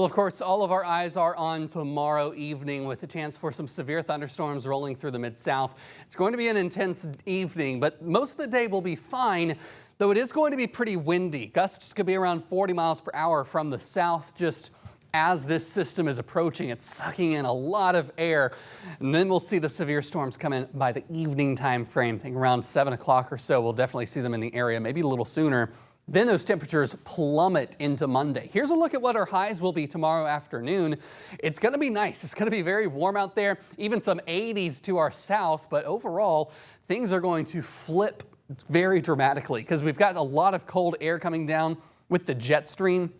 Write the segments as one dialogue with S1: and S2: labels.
S1: Well, of course, all of our eyes are on tomorrow evening with a chance for some severe thunderstorms rolling through the Mid-South. It's going to be an intense evening, but most of the day will be fine, though it is going to be pretty windy. Gusts could be around 40 miles per hour from the south just as this system is approaching. It's sucking in a lot of air, and then we'll see the severe storms come in by the evening time frame. I think around 7 o'clock or so, we'll definitely see them in the area, maybe a little sooner. Then those temperatures plummet into Monday. Here's a look at what our highs will be tomorrow afternoon. It's going to be nice. It's going to be very warm out there, even some 80s to our south. But overall, things are going to flip very dramatically because we've got a lot of cold air coming down with the jet stream.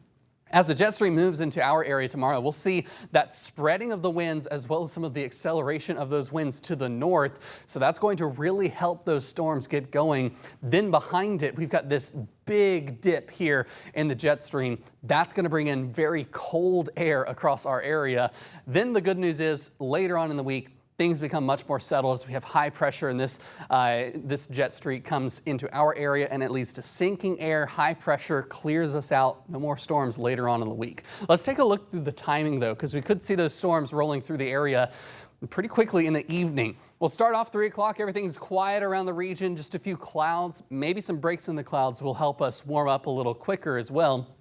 S1: As the jet stream moves into our area tomorrow, we'll see that spreading of the winds as well as some of the acceleration of those winds to the north. So that's going to really help those storms get going. Then behind it, we've got this big dip here in the jet stream. That's going to bring in very cold air across our area. Then the good news is later on in the week, things become much more settled as we have high pressure and this jet stream comes into our area and it leads to sinking air. High pressure clears us out. No more storms later on in the week. Let's take a look through the timing though, because we could see those storms rolling through the area pretty quickly in the evening. We'll start off 3 o'clock. Everything's quiet around the region. Just a few clouds, maybe some breaks in the clouds will help us warm up a little quicker as well.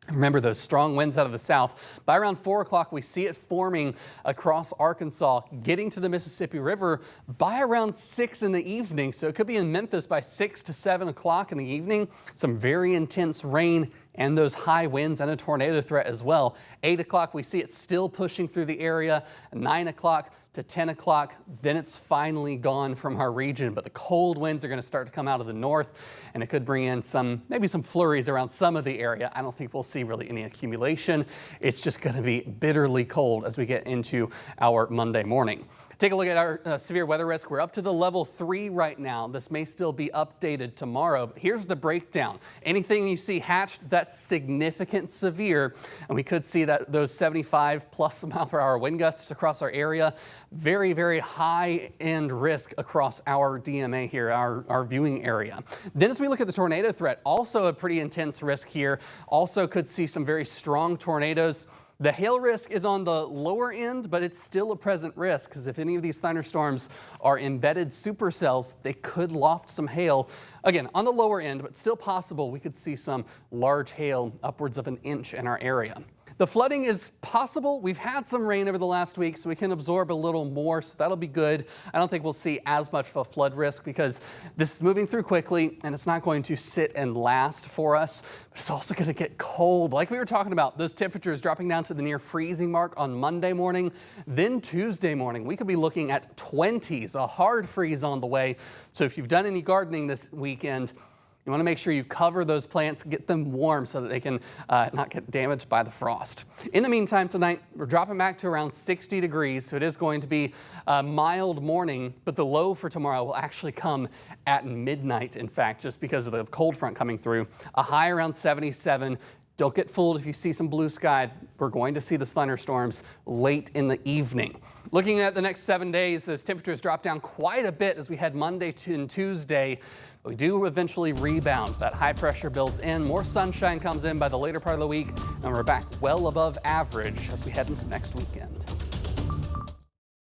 S1: Remember those strong winds out of the south. By around 4 o'clock, we see it forming across Arkansas, getting to the Mississippi River by around 6 in the evening. So it could be in Memphis by 6 to 7 o'clock in the evening. Some very intense rain and those high winds and a tornado threat as well. 8 o'clock, we see it still pushing through the area. 9 o'clock to 10 o'clock, then it's finally gone from our region. But the cold winds are going to start to come out of the north, and it could bring in maybe some flurries around some of the area. I don't think we'll see really any accumulation. It's just going to be bitterly cold as we get into our Monday morning. Take a look at our severe weather risk. We're up to the level 3 right now. This may still be updated tomorrow, but here's the breakdown. Anything you see hatched, that's significant severe, and we could see that those 75 plus mile per hour wind gusts across our area. Very, very high end risk across our DMA here, our viewing area. Then as we look at the tornado threat, also a pretty intense risk here. Also could see some very strong tornadoes. The hail risk is on the lower end, but it's still a present risk because if any of these thunderstorms are embedded supercells, they could loft some hail. Again, on the lower end, but still possible, we could see some large hail upwards of 1 inch in our area. The flooding is possible. We've had some rain over the last week, so we can absorb a little more, so that'll be good. I don't think we'll see as much of a flood risk because this is moving through quickly and it's not going to sit and last for us. But it's also going to get cold. Like we were talking about, those temperatures dropping down to the near freezing mark on Monday morning. Then Tuesday morning, we could be looking at 20s, a hard freeze on the way. So if you've done any gardening this weekend, you want to make sure you cover those plants, get them warm so that they can not get damaged by the frost. In the meantime, tonight, we're dropping back to around 60 degrees, so it is going to be a mild morning, but the low for tomorrow will actually come at midnight, in fact, just because of the cold front coming through. A high around 77. Don't get fooled if you see some blue sky. We're going to see the thunderstorms late in the evening. Looking at the next 7 days, those temperatures drop down quite a bit as we head Monday and Tuesday. We do eventually rebound. That high pressure builds in. More sunshine comes in by the later part of the week, and we're back well above average as we head into next weekend.